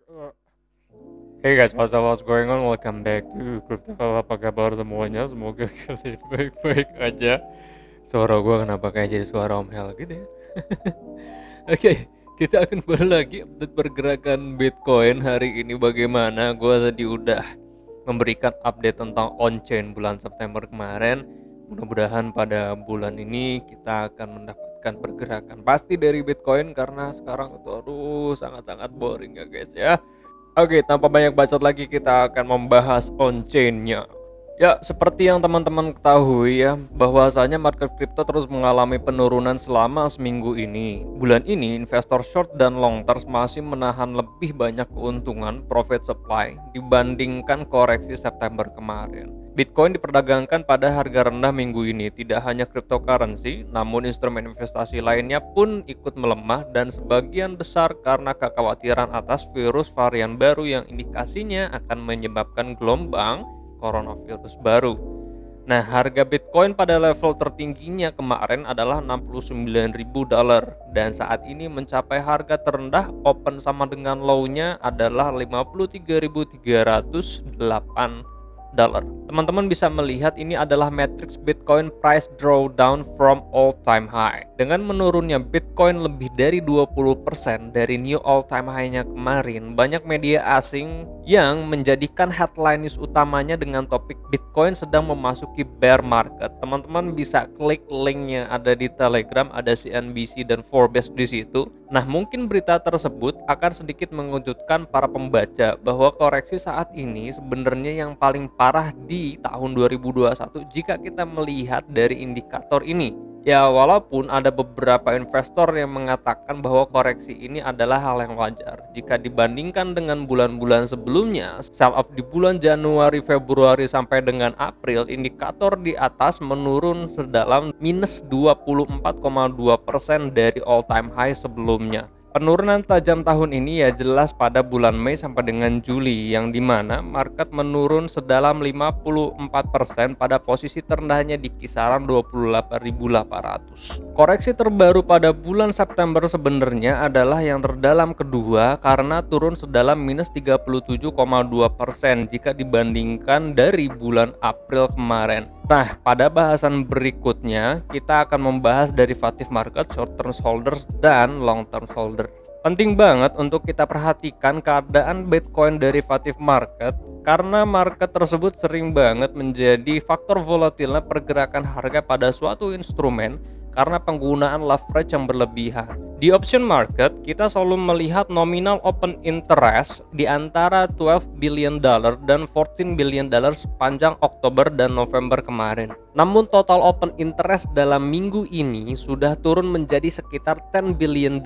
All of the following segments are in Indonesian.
Uh, Hey guys, what's going on? Welcome back to Crypto. Apa kabar semuanya? Semoga kalian baik-baik aja. Suara gue kenapa kayak jadi suara Om Hel gitu ya? Oke, kita akan kembali lagi update pergerakan Bitcoin hari ini bagaimana. Gue tadi udah memberikan update tentang on-chain bulan September kemarin. Mudah-mudahan pada bulan ini kita akan mendapatkan pergerakan pasti dari Bitcoin karena sekarang itu aduh sangat-sangat boring ya guys ya. Oke, tanpa banyak bacot lagi kita akan membahas on-chain-nya. Ya, seperti yang teman-teman ketahui ya, bahwasanya market crypto terus mengalami penurunan selama seminggu ini. Bulan ini, investor short dan long term masih menahan lebih banyak keuntungan profit supply dibandingkan koreksi September kemarin. Bitcoin diperdagangkan pada harga rendah minggu ini. Tidak hanya cryptocurrency, namun instrumen investasi lainnya pun ikut melemah dan sebagian besar karena kekhawatiran atas virus varian baru yang indikasinya akan menyebabkan gelombang coronavirus baru. Nah, harga Bitcoin pada level tertingginya kemarin adalah $69.000 dan saat ini mencapai harga terendah open sama dengan low-nya adalah $53.308. Teman-teman bisa melihat ini adalah matriks Bitcoin price drawdown from all-time high. Dengan menurunnya Bitcoin lebih dari 20% dari new all-time high-nya kemarin, banyak media asing yang menjadikan headline news utamanya dengan topik Bitcoin sedang memasuki bear market. Teman-teman bisa klik linknya ada di Telegram, ada CNBC dan Forbes di situ. Nah, mungkin berita tersebut akan sedikit mengejutkan para pembaca bahwa koreksi saat ini sebenarnya yang paling parah di tahun 2021 jika kita melihat dari indikator ini. Ya, walaupun ada beberapa investor yang mengatakan bahwa koreksi ini adalah hal yang wajar jika dibandingkan dengan bulan-bulan sebelumnya, sell off di bulan Januari, Februari sampai dengan April, indikator di atas menurun sedalam minus 24,2% dari all time high sebelumnya. Penurunan tajam tahun ini ya jelas pada bulan Mei sampai dengan Juli yang dimana market menurun sedalam 54% pada posisi terendahnya di kisaran 28.800. Koreksi terbaru pada bulan September sebenarnya adalah yang terdalam kedua karena turun sedalam minus 37,2% jika dibandingkan dari bulan April kemarin. Nah, pada bahasan berikutnya kita akan membahas derivative market, short term holders dan long term holder. Penting banget untuk kita perhatikan keadaan Bitcoin derivative market karena market tersebut sering banget menjadi faktor volatilnya pergerakan harga pada suatu instrumen karena penggunaan leverage yang berlebihan. Di option market, kita selalu melihat nominal open interest di antara $12 billion dan $14 billion sepanjang Oktober dan November kemarin. Namun total open interest dalam minggu ini sudah turun menjadi sekitar $10 billion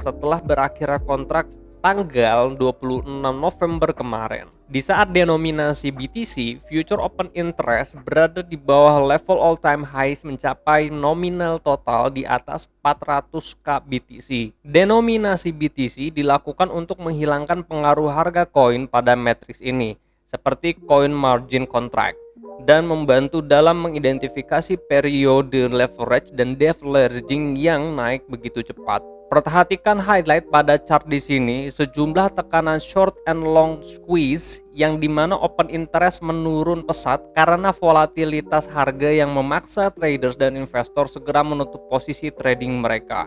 setelah berakhirnya kontrak tanggal 26 November kemarin. Di saat denominasi BTC, future open interest berada di bawah level all-time highs mencapai nominal total di atas 400k BTC. Denominasi BTC dilakukan untuk menghilangkan pengaruh harga koin pada matriks ini, seperti coin margin contract, dan membantu dalam mengidentifikasi periode leverage dan deleveraging yang naik begitu cepat. Perhatikan highlight pada chart di sini, sejumlah tekanan short and long squeeze yang dimana open interest menurun pesat karena volatilitas harga yang memaksa traders dan investor segera menutup posisi trading mereka.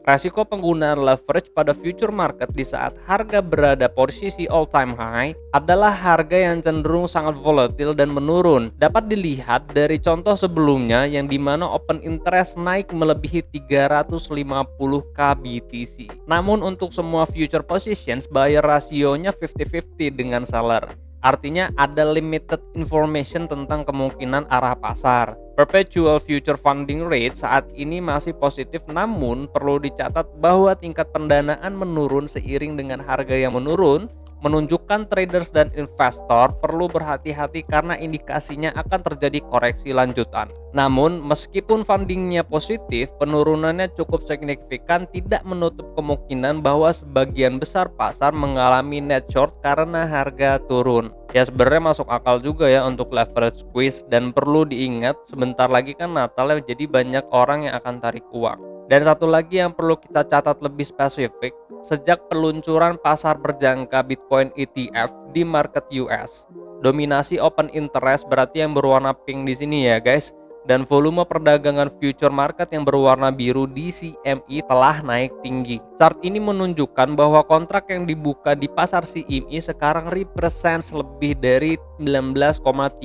Resiko penggunaan leverage pada future market di saat harga berada posisi all time high adalah harga yang cenderung sangat volatil dan menurun. Dapat dilihat dari contoh sebelumnya yang dimana open interest naik melebihi 350k BTC. Namun untuk semua future positions, buyer rasionya 50-50 dengan seller. Artinya ada limited information tentang kemungkinan arah pasar. Perpetual future funding rate saat ini masih positif, namun perlu dicatat bahwa tingkat pendanaan menurun seiring dengan harga yang menurun, menunjukkan traders dan investor perlu berhati-hati karena indikasinya akan terjadi koreksi lanjutan. Namun, meskipun fundingnya positif, penurunannya cukup signifikan tidak menutup kemungkinan bahwa sebagian besar pasar mengalami net short karena harga turun. Ya sebenarnya masuk akal juga ya untuk leverage squeeze dan perlu diingat sebentar lagi kan Natal ya, jadi banyak orang yang akan tarik uang. Dan satu lagi yang perlu kita catat lebih spesifik, sejak peluncuran pasar berjangka Bitcoin ETF di market US, dominasi open interest berarti yang berwarna pink di sini ya guys, dan volume perdagangan future market yang berwarna biru di CME telah naik tinggi. Chart ini menunjukkan bahwa kontrak yang dibuka di pasar CME sekarang represents lebih dari 19,3%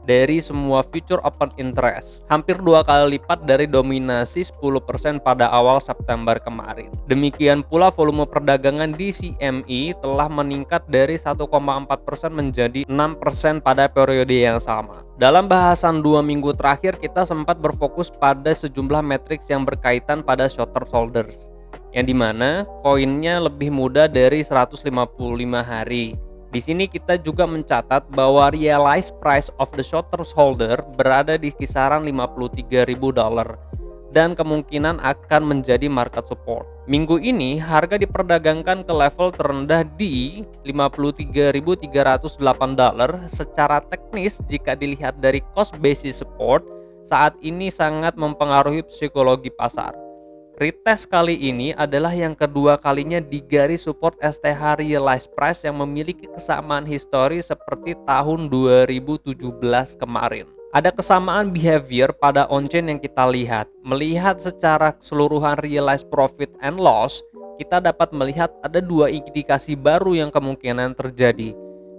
dari semua future open interest, hampir 2 kali lipat dari dominasi 10% pada awal September kemarin. Demikian pula volume perdagangan di CME telah meningkat dari 1,4% menjadi 6% pada periode yang sama. Dalam bahasan 2 minggu terakhir, kita sempat berfokus pada sejumlah matriks yang berkaitan pada short-term holders, yang dimana koinnya lebih muda dari 155 hari. Di sini kita juga mencatat bahwa realized price of the short-term holder berada di kisaran $53.000 dan kemungkinan akan menjadi market support. Minggu ini harga diperdagangkan ke level terendah di $53.308. Secara teknis jika dilihat dari cost basis support, saat ini sangat mempengaruhi psikologi pasar. Retest kali ini adalah yang kedua kalinya di garis support STH realized price yang memiliki kesamaan histori seperti tahun 2017 kemarin. Ada kesamaan behavior pada on-chain yang kita lihat. Melihat secara keseluruhan realized profit and loss, kita dapat melihat ada 2 indikasi baru yang kemungkinan terjadi.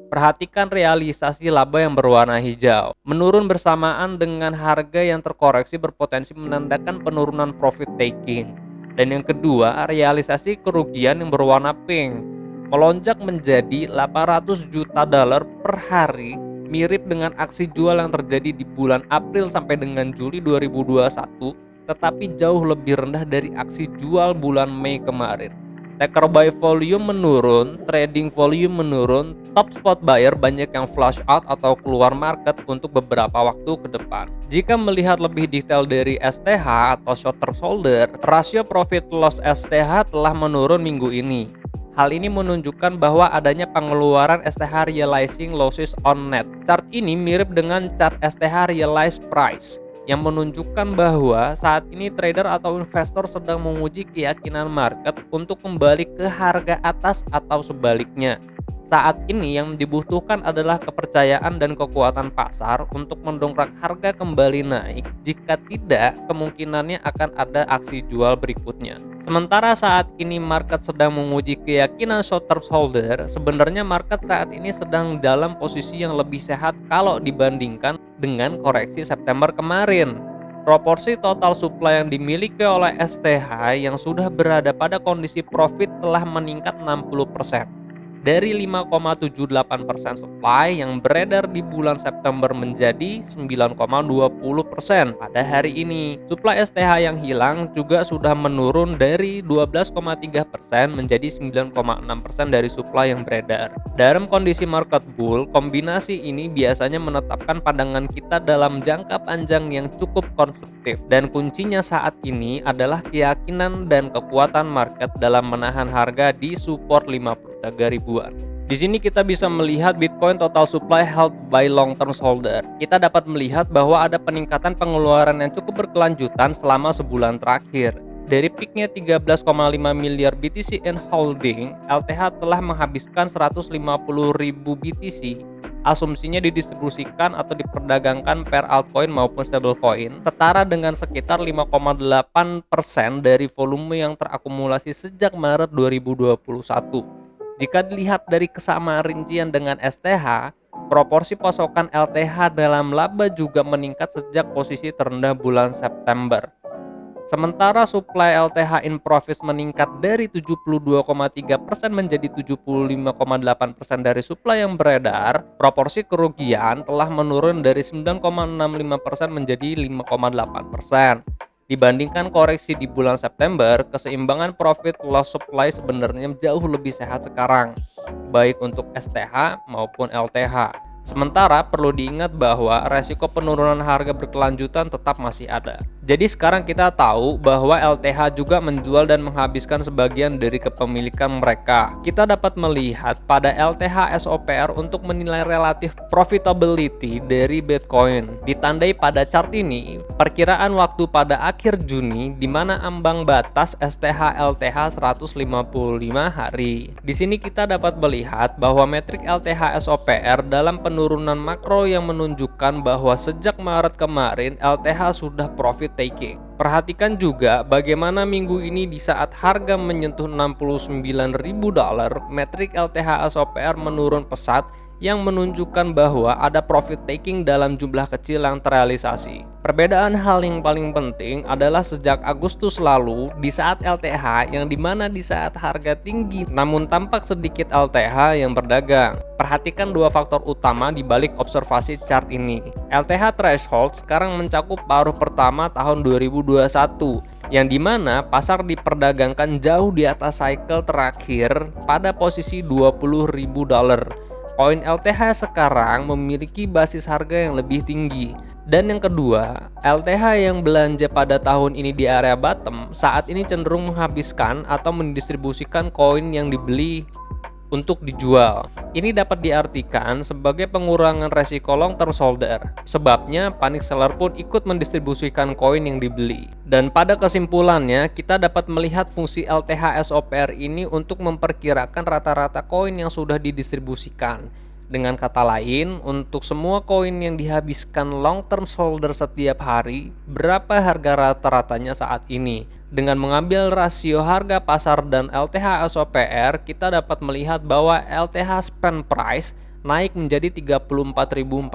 Perhatikan realisasi laba yang berwarna hijau. Menurun bersamaan dengan harga yang terkoreksi berpotensi menandakan penurunan profit taking. Dan yang kedua, realisasi kerugian yang berwarna pink melonjak menjadi $800 juta per hari, mirip dengan aksi jual yang terjadi di bulan April sampai dengan Juli 2021, tetapi jauh lebih rendah dari aksi jual bulan Mei kemarin. Taker buy volume menurun, trading volume menurun, top spot buyer banyak yang flush out atau keluar market untuk beberapa waktu ke depan. Jika melihat lebih detail dari STH atau short term holder, rasio profit loss STH telah menurun minggu ini. Hal ini menunjukkan bahwa adanya pengeluaran STH realizing losses on net. Chart ini mirip dengan chart STH realized price yang menunjukkan bahwa saat ini trader atau investor sedang menguji keyakinan market untuk kembali ke harga atas atau sebaliknya. Saat ini yang dibutuhkan adalah kepercayaan dan kekuatan pasar untuk mendongkrak harga kembali naik. Jika tidak, kemungkinannya akan ada aksi jual berikutnya. Sementara saat ini market sedang menguji keyakinan short term holder, sebenarnya market saat ini sedang dalam posisi yang lebih sehat kalau dibandingkan dengan koreksi September kemarin. Proporsi total supply yang dimiliki oleh STH yang sudah berada pada kondisi profit telah meningkat 60%. Dari 5,78% supply yang beredar di bulan September menjadi 9,20% pada hari ini. Supply STH yang hilang juga sudah menurun dari 12,3% menjadi 9,6% dari supply yang beredar. Dalam kondisi market bull, kombinasi ini biasanya menetapkan pandangan kita dalam jangka panjang yang cukup konstruktif, dan kuncinya saat ini adalah keyakinan dan kekuatan market dalam menahan harga di support 53 ribuan. Di sini kita bisa melihat Bitcoin total supply held by long term holder. Kita dapat melihat bahwa ada peningkatan pengeluaran yang cukup berkelanjutan selama sebulan terakhir. Dari peaknya 13,5 miliar BTC in holding, LTH telah menghabiskan 150.000 BTC. Asumsinya didistribusikan atau diperdagangkan per altcoin maupun stablecoin, setara dengan sekitar 5,8% dari volume yang terakumulasi sejak Maret 2021. Jika dilihat dari kesamaan rincian dengan STH, proporsi pasokan LTH dalam laba juga meningkat sejak posisi terendah bulan September. Sementara supply LTH in profits meningkat dari 72,3% menjadi 75,8% dari supply yang beredar, proporsi kerugian telah menurun dari 9,65% menjadi 5,8%. Dibandingkan koreksi di bulan September, keseimbangan profit loss supply sebenarnya jauh lebih sehat sekarang, baik untuk STH maupun LTH. Sementara perlu diingat bahwa resiko penurunan harga berkelanjutan tetap masih ada. Jadi sekarang kita tahu bahwa LTH juga menjual dan menghabiskan sebagian dari kepemilikan mereka. Kita dapat melihat pada LTH SOPR untuk menilai relatif profitability dari Bitcoin. Ditandai pada chart ini, perkiraan waktu pada akhir Juni di mana ambang batas STH LTH 155 hari. Di sini kita dapat melihat bahwa metrik LTH SOPR dalam penurunan makro yang menunjukkan bahwa sejak Maret kemarin LTH sudah profit taking. Perhatikan juga bagaimana minggu ini di saat harga menyentuh $69.000, metrik LTH SOPR menurun pesat yang menunjukkan bahwa ada profit taking dalam jumlah kecil yang terrealisasi. Perbedaan hal yang paling penting adalah sejak Agustus lalu di saat LTH yang dimana di saat harga tinggi namun tampak sedikit LTH yang berdagang. Perhatikan dua faktor utama di balik observasi chart ini. LTH threshold sekarang mencakup paruh pertama tahun 2021 yang dimana pasar diperdagangkan jauh di atas cycle terakhir pada posisi $20.000. Koin LTH sekarang memiliki basis harga yang lebih tinggi. Dan yang kedua, LTH yang belanja pada tahun ini di area bottom saat ini cenderung menghabiskan atau mendistribusikan koin yang dibeli untuk dijual. Ini dapat diartikan sebagai pengurangan resiko long term holder. Sebabnya panic seller pun ikut mendistribusikan koin yang dibeli. Dan pada kesimpulannya, kita dapat melihat fungsi LTH SOPR ini untuk memperkirakan rata-rata koin yang sudah didistribusikan. Dengan kata lain, untuk semua koin yang dihabiskan long term holder setiap hari, berapa harga rata-ratanya saat ini? Dengan mengambil rasio harga pasar dan LTH SOPR, kita dapat melihat bahwa LTH spend price naik menjadi 34.400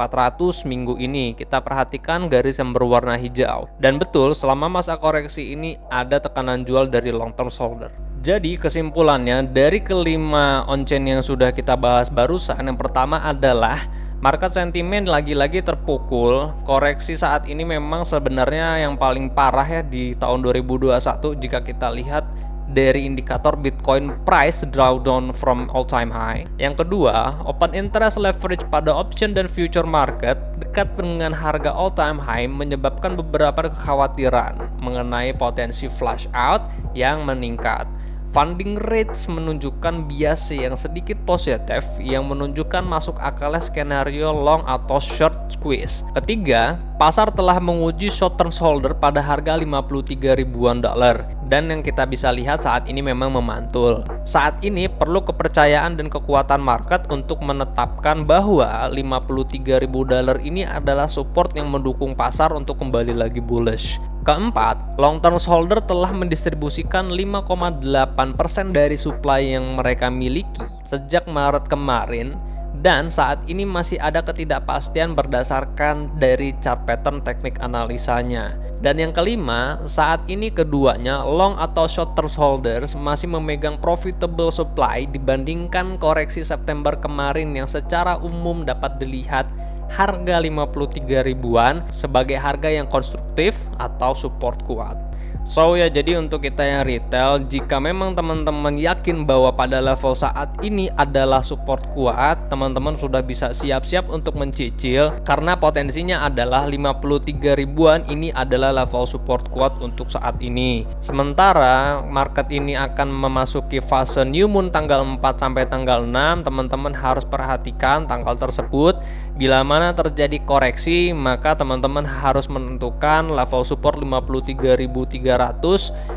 minggu ini. Kita perhatikan garis yang berwarna hijau. Dan betul, selama masa koreksi ini ada tekanan jual dari long term holder. Jadi kesimpulannya dari kelima on-chain yang sudah kita bahas barusan, yang pertama adalah market sentiment lagi-lagi terpukul. Koreksi saat ini memang sebenarnya yang paling parah ya di tahun 2021 jika kita lihat dari indikator Bitcoin price drawdown from all time high. Yang kedua, open interest leverage pada option dan future market dekat dengan harga all time high menyebabkan beberapa kekhawatiran mengenai potensi flush out yang meningkat. Funding rates menunjukkan bias yang sedikit positif yang menunjukkan masuk akalnya skenario long atau short squeeze. Ketiga, pasar telah menguji short term holder pada harga 53 ribuan dolar dan yang kita bisa lihat saat ini memang memantul. Saat ini perlu kepercayaan dan kekuatan market untuk menetapkan bahwa 53 ribu dolar ini adalah support yang mendukung pasar untuk kembali lagi bullish. Keempat, long term holder telah mendistribusikan 5,8% dari supply yang mereka miliki sejak Maret kemarin dan saat ini masih ada ketidakpastian berdasarkan dari chart pattern teknik analisanya. Dan yang kelima, saat ini keduanya long atau short term holders masih memegang profitable supply dibandingkan koreksi September kemarin yang secara umum dapat dilihat harga 53 ribuan sebagai harga yang konstruktif atau support kuat. So ya, jadi untuk kita yang retail, jika memang teman-teman yakin bahwa pada level saat ini adalah support kuat, teman-teman sudah bisa siap-siap untuk mencicil karena potensinya adalah 53 ribuan ini adalah level support kuat untuk saat ini. Sementara market ini akan memasuki fase new moon tanggal 4 sampai tanggal 6, teman-teman harus perhatikan tanggal tersebut. Bila mana terjadi koreksi, maka teman-teman harus menentukan level support 53.300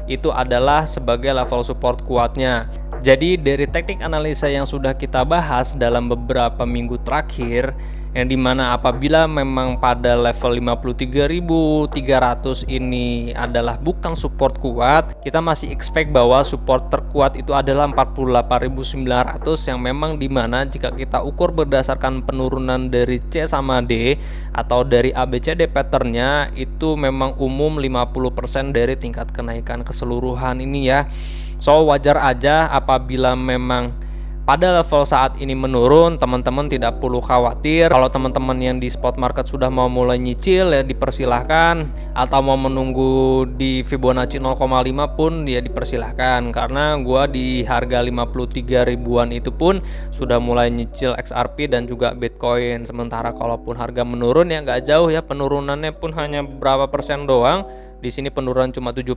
itu adalah sebagai level support kuatnya. Jadi dari teknik analisa yang sudah kita bahas dalam beberapa minggu terakhir, yang dimana apabila memang pada level 53.300 ini adalah bukan support kuat, kita masih expect bahwa support terkuat itu adalah 48.900 yang memang dimana jika kita ukur berdasarkan penurunan dari C sama D atau dari ABCD patternnya itu memang umum 50% dari tingkat kenaikan keseluruhan ini ya. So wajar aja apabila memang pada level saat ini menurun, teman-teman tidak perlu khawatir. Kalau teman-teman yang di spot market sudah mau mulai nyicil ya dipersilahkan, atau mau menunggu di Fibonacci 0,5 pun ya dipersilahkan, karena gua di harga 53 ribuan itu pun sudah mulai nyicil XRP dan juga Bitcoin. Sementara kalaupun harga menurun ya nggak jauh ya, penurunannya pun hanya berapa persen doang. Di sini penurunan cuma 7%.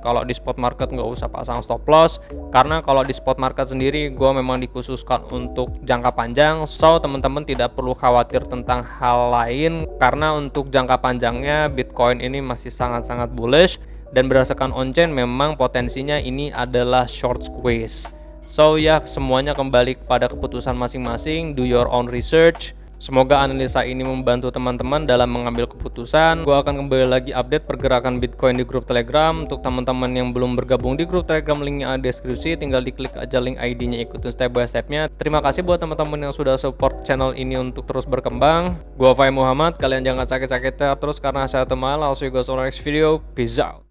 Kalau di spot market nggak usah pasang stop loss, karena kalau di spot market sendiri gue memang dikhususkan untuk jangka panjang. So teman-teman tidak perlu khawatir tentang hal lain, karena untuk jangka panjangnya Bitcoin ini masih sangat-sangat bullish, dan berdasarkan on-chain memang potensinya ini adalah short squeeze. So ya, semuanya kembali kepada keputusan masing-masing. Do your own research. Semoga analisa ini membantu teman-teman dalam mengambil keputusan. Gua akan kembali lagi update pergerakan Bitcoin di grup Telegram. Untuk teman-teman yang belum bergabung di grup Telegram, linknya ada di deskripsi. Tinggal diklik aja link ID-nya, ikutin step by step-nya. Terima kasih buat teman-teman yang sudah support channel ini untuk terus berkembang. Gua Fai Muhammad. Kalian jangan sakit-sakit terus karena saya teman. I'll see you guys on the next video. Peace out.